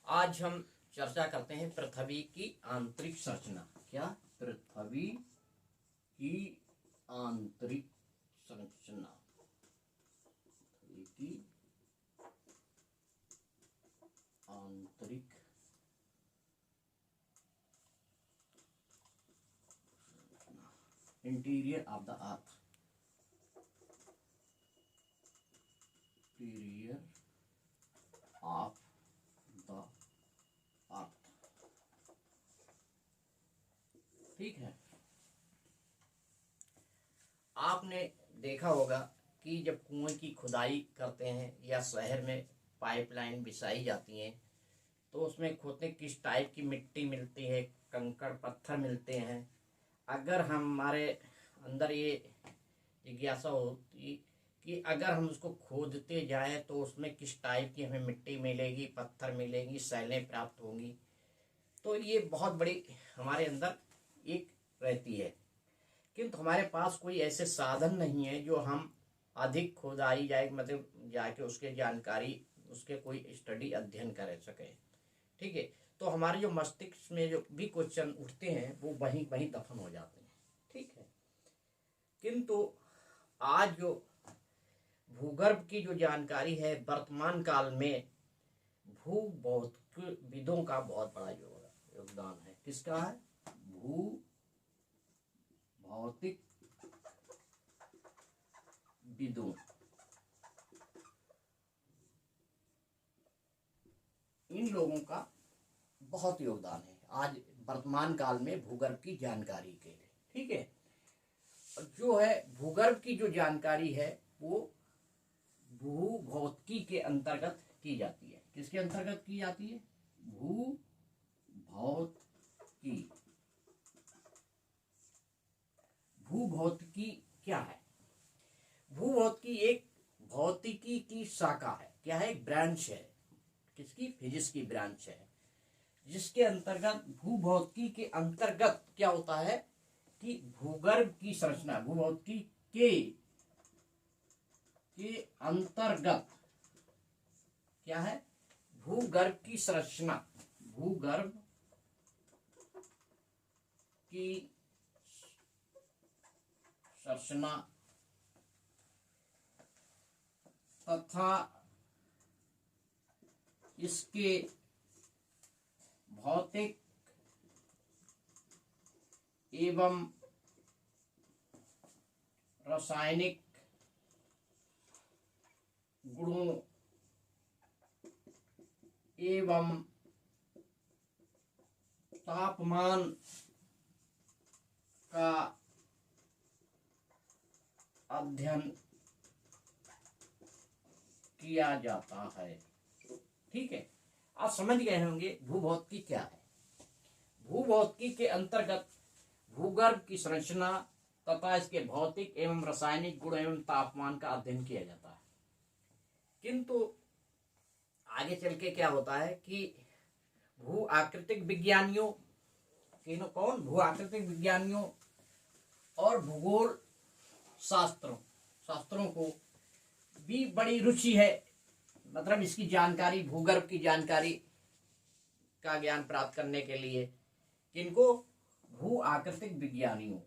आज हम चर्चा करते हैं पृथ्वी की आंतरिक संरचना। क्या? पृथ्वी की आंतरिक संरचना। पृथ्वी की आंतरिक संरचना, interior of the earth. Interior of the earth. ठीक है। आपने देखा होगा कि जब कुएं की खुदाई करते हैं या शहर में पाइपलाइन बिछाई जाती हैं तो उसमें खोदते किस टाइप की मिट्टी मिलती है, कंकड़ पत्थर मिलते हैं। अगर हमारे अंदर ये जिज्ञासा होती कि अगर हम उसको खोदते जाएं तो उसमें किस टाइप की हमें मिट्टी मिलेगी, पत्थर मिलेंगी, शैलें प्राप्त होंगी, तो ये बहुत बड़ी हमारे अंदर एक रहती है। किंतु हमारे पास कोई ऐसे साधन नहीं है जो हम अधिक खुदाई जाए मतलब जाके उसके जानकारी, उसके कोई स्टडी अध्ययन कर सके। ठीक है। तो हमारे जो मस्तिष्क में जो भी क्वेश्चन उठते हैं वो वहीं वहीं दफन हो जाते हैं। ठीक है। किंतु आज जो भूगर्भ की जो जानकारी है वर्तमान काल में भू भौतिकविदों का बहुत बड़ा योगदान है। किसका है? भू भौतिक विदों। इन लोगों का बहुत योगदान है आज वर्तमान काल में भूगर्भ की जानकारी के लिए। ठीक है। जो है भूगर्भ की जो जानकारी है वो भूभौतिकी के अंतर्गत की जाती है। किसके अंतर्गत की जाती है? भूभौतिकी। भूभौतिकी क्या है? भूभौतिकी एक भौतिकी की शाखा है। क्या है? एक ब्रांच है। किसकी? फिजिक्स की ब्रांच है, जिसके अंतर्गत भूभौतिकी के अंतर्गत क्या होता है कि भूगर्भ की संरचना, भूभौतिकी के अंतर्गत क्या है? भूगर्भ की संरचना, भूगर्भ की संरचना तथा इसके भौतिक एवं रासायनिक गुणों एवं तापमान का अध्ययन किया जाता है। ठीक है। आप समझ गए होंगे भूभौतिकी क्या है। भूभौतिकी के अंतर्गत भूगर्भ की संरचना तथा इसके भौतिक एवं रासायनिक गुण एवं तापमान का अध्ययन किया जाता है। किंतु आगे चल के क्या होता है कि भू आकृतिक विज्ञानियों, कौन? भू आकृतिक विज्ञानियों और भूगोल शास्त्रों को भी बड़ी रुचि है, मतलब इसकी जानकारी, भूगर्भ की जानकारी का ज्ञान प्राप्त करने के लिए। किनको? भू आकृतिक विज्ञानियों,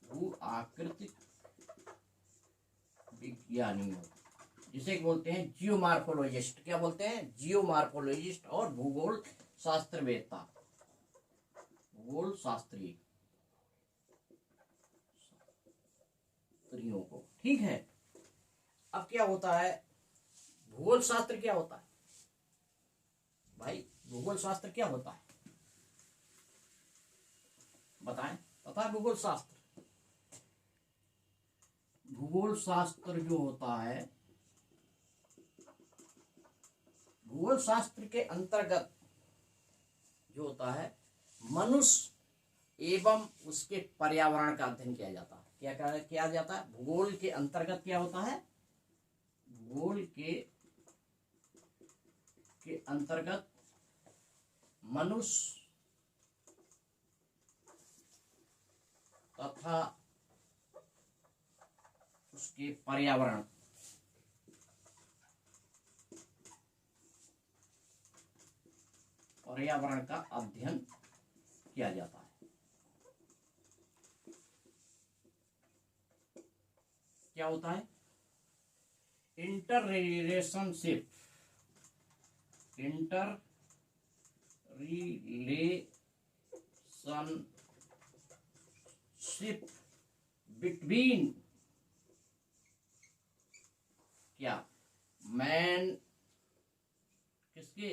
भू आकृतिक विज्ञानियों, जिसे बोलते हैं जियोमार्फोलॉजिस्ट। क्या बोलते हैं? जियोमार्फोलॉजिस्ट और भूगोल शास्त्रवेत्ता, भूगोल शास्त्रियों को। ठीक है। अब क्या होता है? भूगोल शास्त्र क्या होता है भाई? भूगोल शास्त्र क्या होता है बताएं। पता है भूगोल शास्त्र? भूगोल शास्त्र जो होता है, भूगोल शास्त्र के अंतर्गत जो होता है मनुष्य एवं उसके पर्यावरण का अध्ययन किया जाता है। क्या किया जाता है? भूगोल के अंतर्गत क्या होता है? भूगोल के अंतर्गत मनुष्य तथा उसके पर्यावरण पर्यावरण का अध्ययन किया जाता है। क्या होता है? इंटर रिलेशनशिप बिटवीन क्या मैन किसके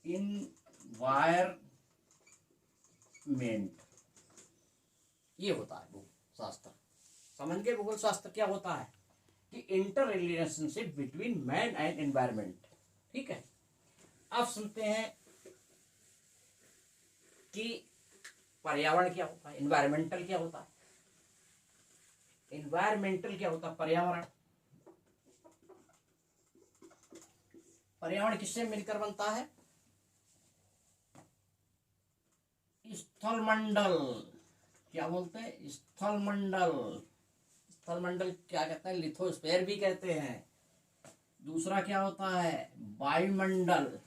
इन्वायरमेंट, ये होता है भूगोल शास्त्र। समझ गए भूगोल शास्त्र क्या होता है? कि inter relationship between man and environment. ठीक है, अब सुनते हैं कि पर्यावरण क्या होता है, एनवायरमेंटल क्या होता है। एनवायरमेंटल क्या होता है? पर्यावरण। पर्यावरण किससे मिलकर बनता है? स्थलमंडल। क्या बोलते हैं? स्थलमंडल। स्थलमंडल क्या कहते हैं? लिथोस्फीयर भी कहते हैं। दूसरा क्या होता है? वायुमंडल।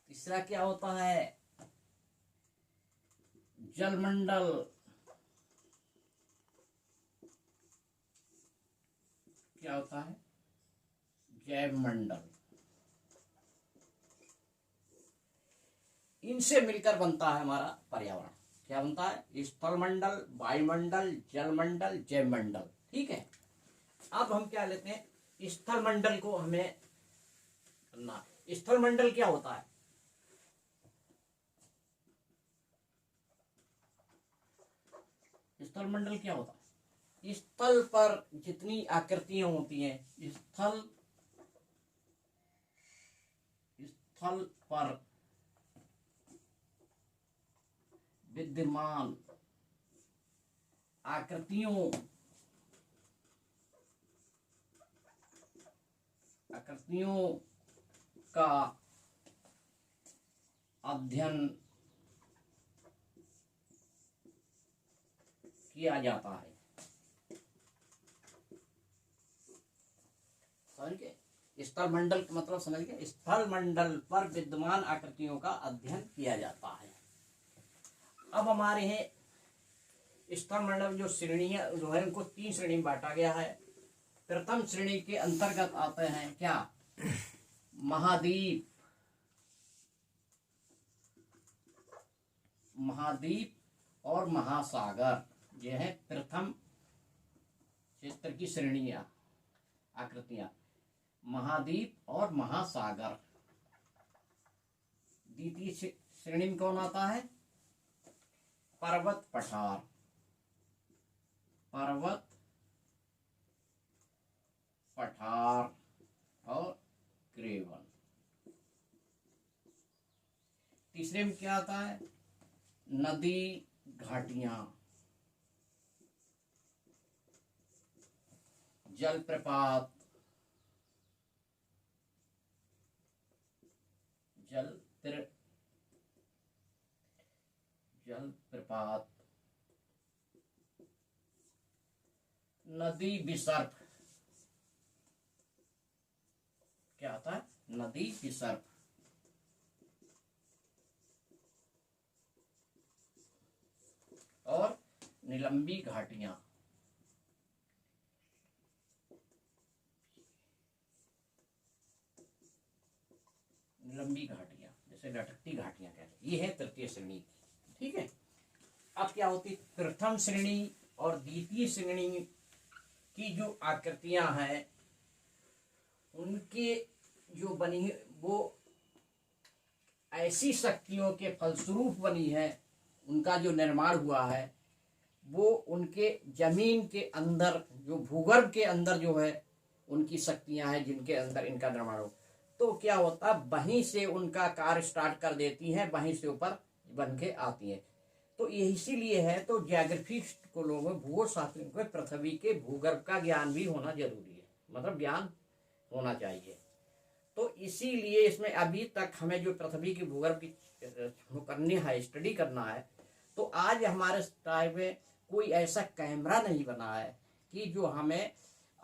तीसरा क्या होता है? जलमंडल। क्या होता है? जैवमंडल। इनसे मिलकर बनता है हमारा पर्यावरण। क्या बनता है? स्थलमंडल, वायुमंडल, जलमंडल, जैवमंडल। ठीक है, अब हम क्या लेते हैं? स्थलमंडल को हमें करना। स्थलमंडल क्या होता है? स्थलमंडल क्या होता है? स्थल पर जितनी आकृतियां होती हैं, स्थल पर विद्यमान आकृतियों का अध्ययन किया जाता है। समझ गए? स्थलमंडल का मतलब समझ गए? स्थलमंडल पर विद्यमान आकृतियों का अध्ययन किया जाता है। अब हमारे हैं स्थलमंडल जो श्रेणियां जो है उनको 3 श्रेणी में बांटा गया है। प्रथम श्रेणी के अंतर्गत आते हैं क्या? महाद्वीप और महासागर। ये है प्रथम क्षेत्र की श्रेणियां, आकृतियां, महाद्वीप और महासागर। द्वितीय श्रेणी में कौन आता है? पर्वत पठार और ग्रेवन। तीसरे में क्या आता है? नदी घाटियां, जलप्रपात, नदी विसर्प। क्या आता है? नदी विसर्प। और निलंबी घाटियां। निलंबी घाटियां जैसे लटकती घाटियां कहते हैं, ये है तृतीय श्रेणी। ठीक है, अब क्या होती? प्रथम श्रेणी और द्वितीय श्रेणी की जो आकृतियां हैं उनके जो बनी है वो ऐसी शक्तियों के फलस्वरूप बनी है। उनका जो निर्माण हुआ है वो उनके जमीन के अंदर जो भूगर्भ के अंदर जो है उनकी शक्तियां हैं जिनके अंदर इनका निर्माण हो। तो क्या होता है? वहीं से उनका कार्य स्टार्ट कर देती हैं, वहीं से ऊपर बन के आती हैं। तो ये इसीलिए है तो ज्योग्राफिस्ट को लोगों भूगोल शास्त्रियों को पृथ्वी के भूगर्भ का ज्ञान भी होना जरूरी है, मतलब ज्ञान होना चाहिए। तो इसीलिए इसमें अभी तक हमें जो पृथ्वी की भूगर्भ की करनी है, स्टडी करना है, तो आज हमारे टाइम में कोई ऐसा कैमरा नहीं बना है कि जो हमें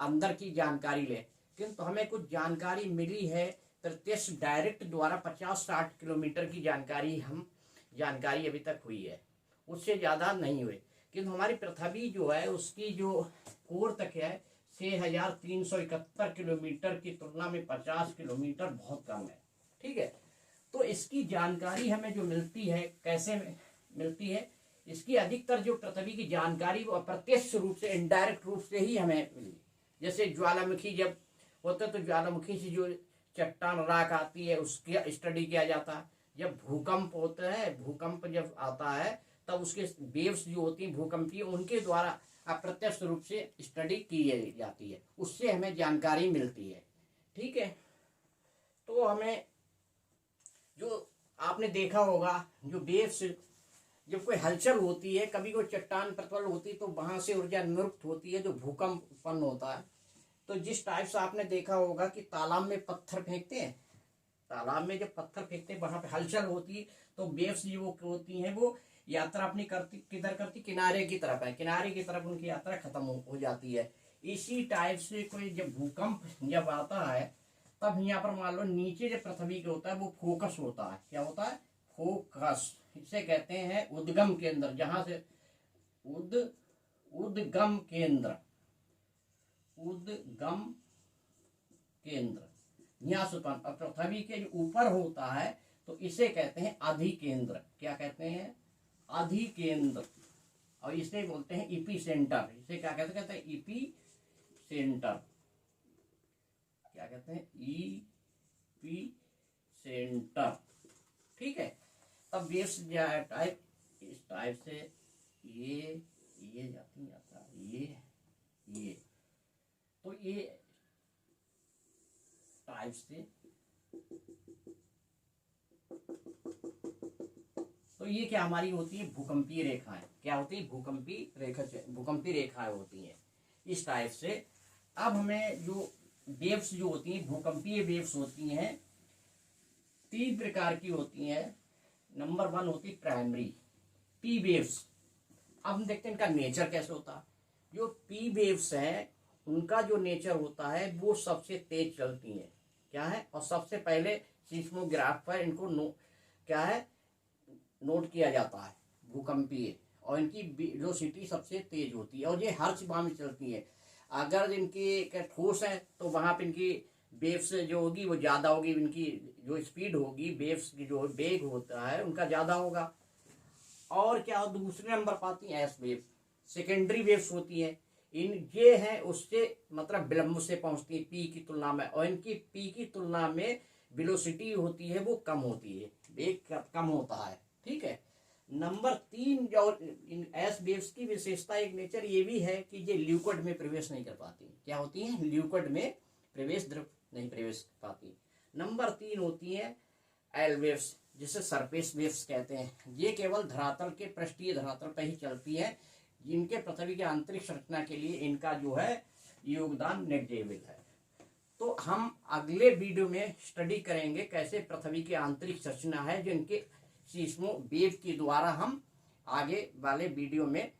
अंदर की जानकारी ले, किंतु हमें कुछ जानकारी मिली है प्रत्यक्ष डायरेक्ट द्वारा 50-60 किलोमीटर की जानकारी अभी तक हुई है, उससे ज़्यादा नहीं हुई। किंतु हमारी पृथ्वी जो है उसकी जो कोर तक है 6371 किलोमीटर की तुलना में 50 किलोमीटर बहुत कम है। ठीक है, तो इसकी जानकारी हमें जो मिलती है कैसे मिलती है, इसकी अधिकतर जो पृथ्वी की जानकारी वो अप्रत्यक्ष रूप से इनडायरेक्ट रूप से ही हमें मिली। जैसे ज्वालामुखी जब होता है तो ज्वालामुखी से जो चट्टान राख आती है उसकी स्टडी किया जाता है। जब भूकंप होता है, भूकंप जब आता है तब उसके वेव्स जो होती हैं भूकंपीय उनके द्वारा अप्रत्यक्ष रूप से स्टडी की जाती है, उससे हमें जानकारी मिलती है। ठीक है, तो हमें जो आपने देखा होगा जो वेव्स जब कोई हलचल होती है, कभी कोई चट्टान प्रज्वल होती है तो वहां से ऊर्जा निरुक्त होती है जो भूकंप उत्पन्न होता है। तो जिस टाइप से आपने देखा होगा कि तालाब में पत्थर फेंकते हैं, तालाब में जब पत्थर फेंकते हैं वहां पे हलचल होती है तो वेव्स जो होती हैं वो यात्रा अपनी किधर करती, किनारे की तरफ है, किनारे की तरफ उनकी यात्रा खत्म हो जाती है। इसी टाइप से कोई जब भूकंप जब आता है तब यहाँ पर मान लो नीचे जो पृथ्वी के होता है वो फोकस होता है। क्या होता है? फोकस। इसे कहते हैं उद्गम केंद्र, जहां से उद्गम केंद्र, उद्गम केंद्र यहाँ से उत्पन्न। और पृथ्वी के जो ऊपर होता है तो इसे कहते हैं अधिकेंद्र। क्या कहते हैं? अधिकेंद्र। और इसे बोलते हैं इपी सेंटर। इसे क्या कहते हैं? EP centre. क्या कहते हैं? EP centre. ठीक है, अब वेव्स टाइप इस टाइप से ये जाती जाता ये तो ये टाइप से तो ये क्या हमारी होती है? भूकंपीय रेखाएं। क्या होती है? भूकंपीय रेखाएं होती हैं इस टाइप से। अब हमें जो वेव्स जो होती हैं भूकंपीय वेव्स होती हैं 3 प्रकार की होती हैं। नंबर 1 होती है प्राइमरी पी वेव्स। अब हम देखते हैं इनका नेचर कैसे होता है। जो पी वेव्स हैं उनका जो नेचर होता है वो सबसे तेज चलती हैं। क्या है? और सबसे पहले सीस्मोग्राफ पर इनको क्या है नोट किया जाता है भूकंपीय, और इनकी वेलोसिटी सबसे तेज होती है और ये हर सीमा में चलती है। अगर इनकी ठोस है तो वहां पर इनकी वेव्स जो होगी वो ज्यादा होगी, इनकी जो स्पीड होगी वेव्स की जो वेग होता है उनका ज्यादा होगा। और क्या दूसरे नंबर पर आती है एस वेव। सेकेंडरी वेव्स होती हैं, इन ये हैं उससे मतलब विलंब से पहुंचती है पी की तुलना में, और इनकी पी की तुलना में वेलोसिटी होती है वो कम होती है, वेग कम होता है। ठीक है, नंबर 3 जो इन एस वेव्स की विशेषता एक नेचर ये भी है कि ये लिक्विड में प्रवेश नहीं कर पाती। क्या होती है? लिक्विड में प्रवेश, द्रव नहीं प्रवेश कर पाती। नंबर 3 होती है एल वेव्स, जिसे सरफेस वेव्स कहते हैं। ये केवल धरातल के पृष्ठीय धरातल पर ही चलती है, जिनके पृथ्वी की आंतरिक संरचना के लिए इनका जो है योगदान नेग्लिजिबल है। तो हम अगले वीडियो में स्टडी करेंगे कैसे पृथ्वी की आंतरिक संरचना है, जिनके सीस्मो वेव के द्वारा हम आगे वाले वीडियो में